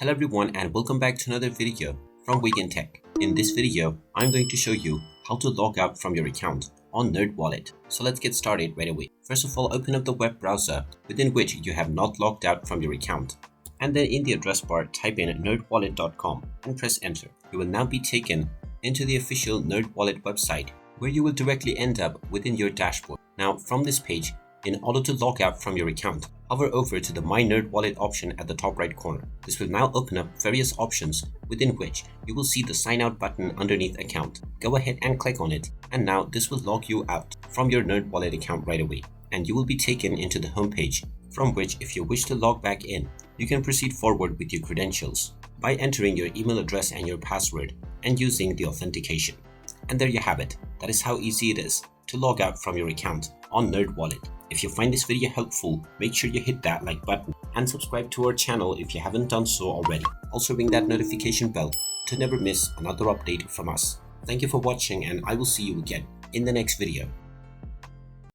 Hello everyone and welcome back to another video from Wake&Tech. In this video, I'm going to show you how to log out from your account on NerdWallet. So let's get started right away. First of all, open up the web browser within which you have not logged out from your account. And then in the address bar, type in nerdwallet.com and press enter. You will now be taken into the official NerdWallet website where you will directly end up within your dashboard. Now from this page, in order to log out from your account, hover over to the My NerdWallet option at the top right corner. This will now open up various options within which you will see the sign out button underneath account. Go ahead and click on it, and now this will log you out from your NerdWallet account right away, and you will be taken into the home page from which, if you wish to log back in, you can proceed forward with your credentials by entering your email address and your password and using the authentication. And there you have it. That is how easy it is to log out from your account on NerdWallet. If you find this video helpful, make sure you hit that like button and subscribe to our channel if you haven't done so already. Also ring that notification bell to never miss another update from us. Thank you for watching, and I will see you again in the next video.